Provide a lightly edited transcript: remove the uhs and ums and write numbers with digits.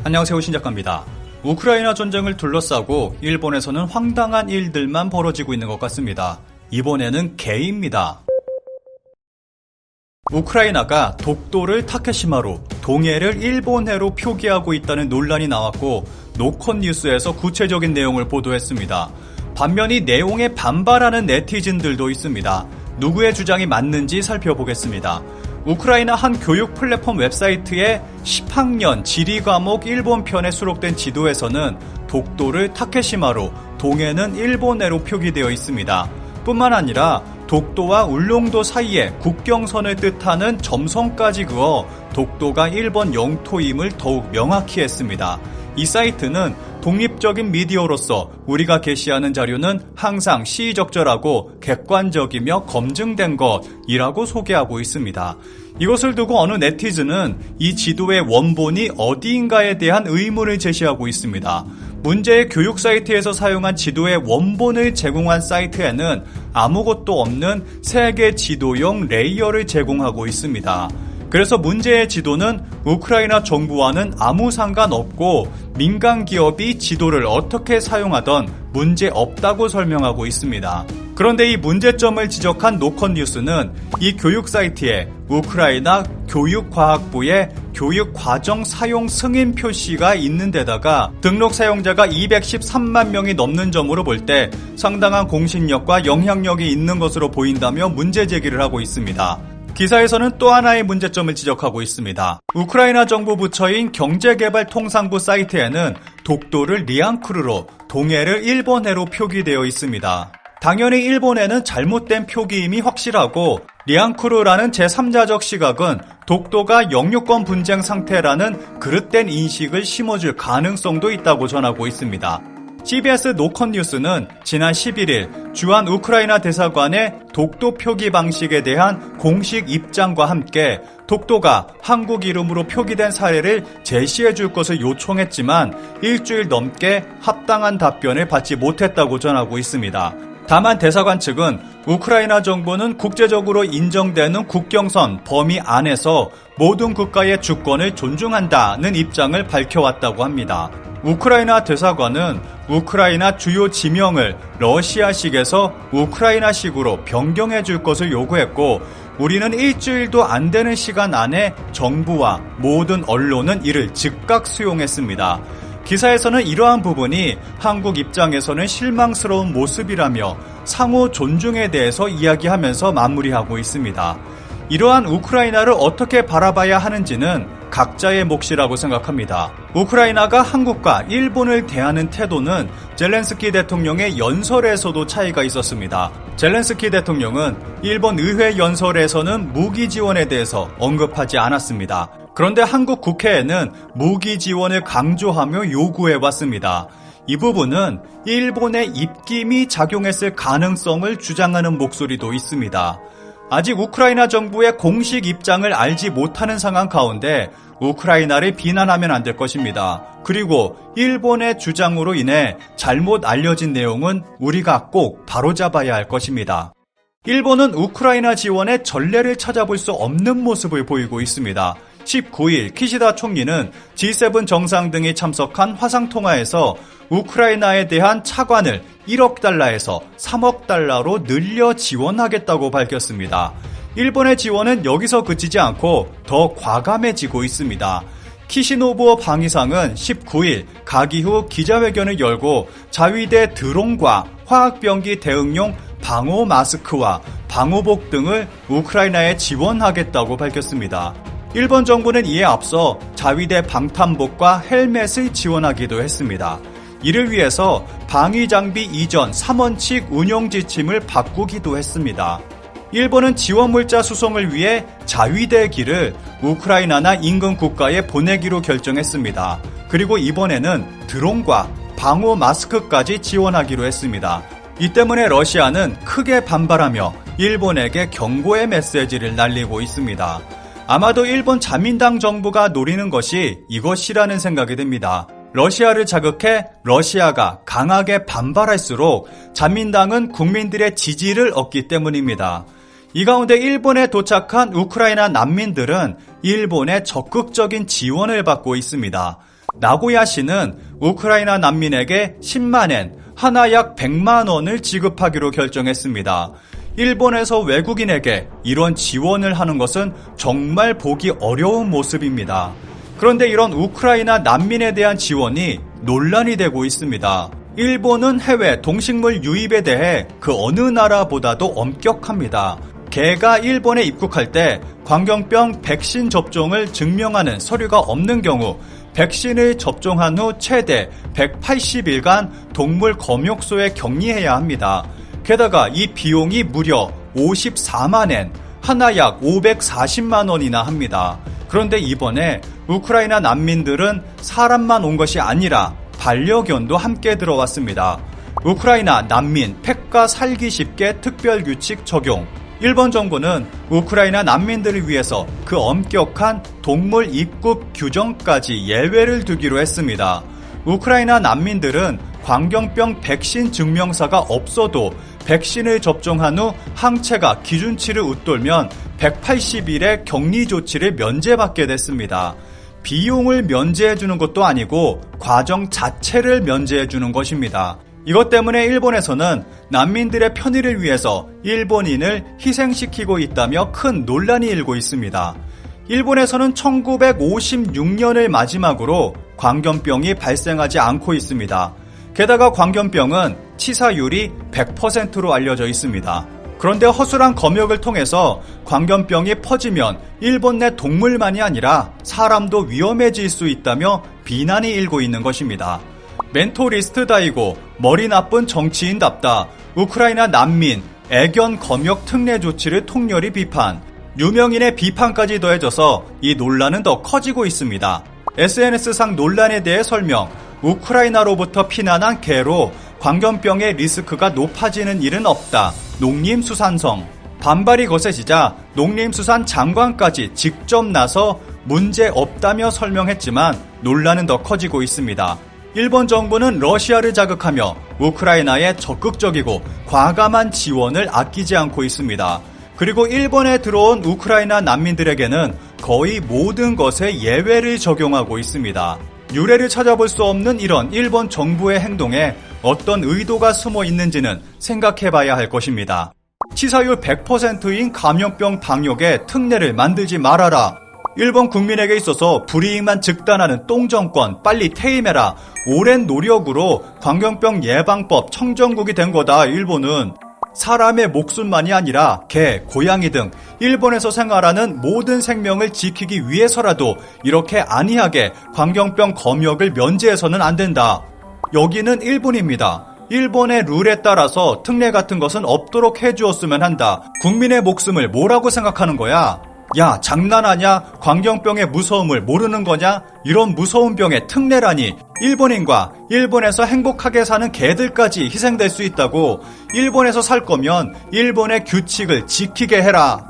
안녕하세요, 신작가입니다. 우크라이나 전쟁을 둘러싸고 일본에서는 황당한 일들만 벌어지고 있는 것 같습니다. 이번에는 개입니다. 우크라이나가 독도를 타케시마로, 동해를 일본해로 표기하고 있다는 논란이 나왔고 노컷 뉴스에서 구체적인 내용을 보도했습니다. 반면 이 내용에 반발하는 네티즌들도 있습니다. 누구의 주장이 맞는지 살펴보겠습니다. 우크라이나 한 교육 플랫폼 웹사이트의 10학년 지리 과목 일본편에 수록된 지도에서는 독도를 타케시마로, 동해는 일본해로 표기되어 있습니다. 뿐만 아니라 독도와 울릉도 사이에 국경선을 뜻하는 점선까지 그어 독도가 일본 영토임을 더욱 명확히 했습니다. 이 사이트는 독립적인 미디어로서 우리가 게시하는 자료는 항상 시의적절하고 객관적이며 검증된 것이라고 소개하고 있습니다. 이것을 두고 어느 네티즌은 이 지도의 원본이 어디인가에 대한 의문을 제시하고 있습니다. 문제의 교육 사이트에서 사용한 지도의 원본을 제공한 사이트에는 아무것도 없는 세계 지도용 레이어를 제공하고 있습니다. 그래서 문제의 지도는 우크라이나 정부와는 아무 상관없고 민간 기업이 지도를 어떻게 사용하던 문제 없다고 설명하고 있습니다. 그런데 이 문제점을 지적한 노컷 뉴스는 이 교육 사이트에 우크라이나 교육과학부의 교육과정 사용 승인 표시가 있는 데다가 등록 사용자가 213만 명이 넘는 점으로 볼 때 상당한 공신력과 영향력이 있는 것으로 보인다며 문제 제기를 하고 있습니다. 기사에서는 또 하나의 문제점을 지적하고 있습니다. 우크라이나 정부 부처인 경제개발통상부 사이트에는 독도를 리앙크루로, 동해를 일본해로 표기되어 있습니다. 당연히 일본해는 잘못된 표기임이 확실하고 리앙크루라는 제3자적 시각은 독도가 영유권 분쟁 상태라는 그릇된 인식을 심어줄 가능성도 있다고 전하고 있습니다. CBS 노컷 뉴스는 지난 11일 주한 우크라이나 대사관의 독도 표기 방식에 대한 공식 입장과 함께 독도가 한국 이름으로 표기된 사례를 제시해 줄 것을 요청했지만 일주일 넘게 합당한 답변을 받지 못했다고 전하고 있습니다. 다만 대사관 측은 우크라이나 정부는 국제적으로 인정되는 국경선 범위 안에서 모든 국가의 주권을 존중한다는 입장을 밝혀왔다고 합니다. 우크라이나 대사관은 우크라이나 주요 지명을 러시아식에서 우크라이나식으로 변경해 줄 것을 요구했고 우리는 일주일도 안 되는 시간 안에 정부와 모든 언론은 이를 즉각 수용했습니다. 기사에서는 이러한 부분이 한국 입장에서는 실망스러운 모습이라며 상호 존중에 대해서 이야기하면서 마무리하고 있습니다. 이러한 우크라이나를 어떻게 바라봐야 하는지는 각자의 몫이라고 생각합니다. 우크라이나가 한국과 일본을 대하는 태도는 젤렌스키 대통령의 연설에서도 차이가 있었습니다. 젤렌스키 대통령은 일본 의회 연설에서는 무기 지원에 대해서 언급하지 않았습니다. 그런데 한국 국회에는 무기 지원을 강조하며 요구해왔습니다. 이 부분은 일본의 입김이 작용했을 가능성을 주장하는 목소리도 있습니다. 아직 우크라이나 정부의 공식 입장을 알지 못하는 상황 가운데 우크라이나를 비난하면 안 될 것입니다. 그리고 일본의 주장으로 인해 잘못 알려진 내용은 우리가 꼭 바로잡아야 할 것입니다. 일본은 우크라이나 지원의 전례를 찾아볼 수 없는 모습을 보이고 있습니다. 19일 키시다 총리는 G7 정상 등이 참석한 화상통화에서 우크라이나에 대한 차관을 1억 달러에서 3억 달러로 늘려 지원하겠다고 밝혔습니다. 일본의 지원은 여기서 그치지 않고 더 과감해지고 있습니다. 키시노부어 방위상은 19일 가기 후 기자회견을 열고 자위대 드론과 화학병기 대응용 방호 마스크와 방호복 등을 우크라이나에 지원하겠다고 밝혔습니다. 일본 정부는 이에 앞서 자위대 방탄복과 헬멧을 지원하기도 했습니다. 이를 위해서 방위장비 이전 3원칙 운영 지침을 바꾸기도 했습니다. 일본은 지원물자 수송을 위해 자위대기를 우크라이나나 인근 국가에 보내기로 결정했습니다. 그리고 이번에는 드론과 방호 마스크까지 지원하기로 했습니다. 이 때문에 러시아는 크게 반발하며 일본에게 경고의 메시지를 날리고 있습니다. 아마도 일본 자민당 정부가 노리는 것이 이것이라는 생각이 듭니다. 러시아를 자극해 러시아가 강하게 반발할수록 자민당은 국민들의 지지를 얻기 때문입니다. 이 가운데 일본에 도착한 우크라이나 난민들은 일본의 적극적인 지원을 받고 있습니다. 나고야시는 우크라이나 난민에게 10만엔, 하나 약 100만 원을 지급하기로 결정했습니다. 일본에서 외국인에게 이런 지원을 하는 것은 정말 보기 어려운 모습입니다. 그런데 이런 우크라이나 난민에 대한 지원이 논란이 되고 있습니다. 일본은 해외 동식물 유입에 대해 그 어느 나라보다도 엄격합니다. 개가 일본에 입국할 때 광견병 백신 접종을 증명하는 서류가 없는 경우 백신을 접종한 후 최대 180일간 동물 검역소에 격리해야 합니다. 게다가 이 비용이 무려 54만엔, 하나 약 540만 원이나 합니다. 그런데 이번에 우크라이나 난민들은 사람만 온 것이 아니라 반려견도 함께 들어왔습니다. 우크라이나 난민 펫과 살기 쉽게 특별규칙 적용. 일본 정부는 우크라이나 난민들을 위해서 그 엄격한 동물 입국 규정까지 예외를 두기로 했습니다. 우크라이나 난민들은 광견병 백신 증명서가 없어도 백신을 접종한 후 항체가 기준치를 웃돌면 180일의 격리 조치를 면제받게 됐습니다. 비용을 면제해주는 것도 아니고 과정 자체를 면제해주는 것입니다. 이것 때문에 일본에서는 난민들의 편의를 위해서 일본인을 희생시키고 있다며 큰 논란이 일고 있습니다. 일본에서는 1956년을 마지막으로 광견병이 발생하지 않고 있습니다. 게다가 광견병은 치사율이 100%로 알려져 있습니다. 그런데 허술한 검역을 통해서 광견병이 퍼지면 일본 내 동물만이 아니라 사람도 위험해질 수 있다며 비난이 일고 있는 것입니다. 멘토리스트다이고 머리 나쁜 정치인답다. 우크라이나 난민 애견 검역 특례 조치를 통렬히 비판. 유명인의 비판까지 더해져서 이 논란은 더 커지고 있습니다. SNS상 논란에 대해 설명. 우크라이나로부터 피난한 개로 광견병의 리스크가 높아지는 일은 없다. 농림수산성. 반발이 거세지자 농림수산 장관까지 직접 나서 문제 없다며 설명했지만 논란은 더 커지고 있습니다. 일본 정부는 러시아를 자극하며 우크라이나에 적극적이고 과감한 지원을 아끼지 않고 있습니다. 그리고 일본에 들어온 우크라이나 난민들에게는 거의 모든 것에 예외를 적용하고 있습니다. 유례를 찾아볼 수 없는 이런 일본 정부의 행동에 어떤 의도가 숨어 있는지는 생각해봐야 할 것입니다. 치사율 100%인 감염병 방역에 특례를 만들지 말아라. 일본 국민에게 있어서 불이익만 즉단하는 똥정권 빨리 퇴임해라. 오랜 노력으로 광견병 예방법 청정국이 된 거다. 일본은 사람의 목숨만이 아니라 개, 고양이 등 일본에서 생활하는 모든 생명을 지키기 위해서라도 이렇게 안이하게 광견병 검역을 면제해서는 안 된다. 여기는 일본입니다. 일본의 룰에 따라서 특례 같은 것은 없도록 해주었으면 한다. 국민의 목숨을 뭐라고 생각하는 거야? 야, 장난하냐? 광견병의 무서움을 모르는 거냐? 이런 무서운 병의 특례라니. 일본인과 일본에서 행복하게 사는 개들까지 희생될 수 있다고. 일본에서 살 거면 일본의 규칙을 지키게 해라.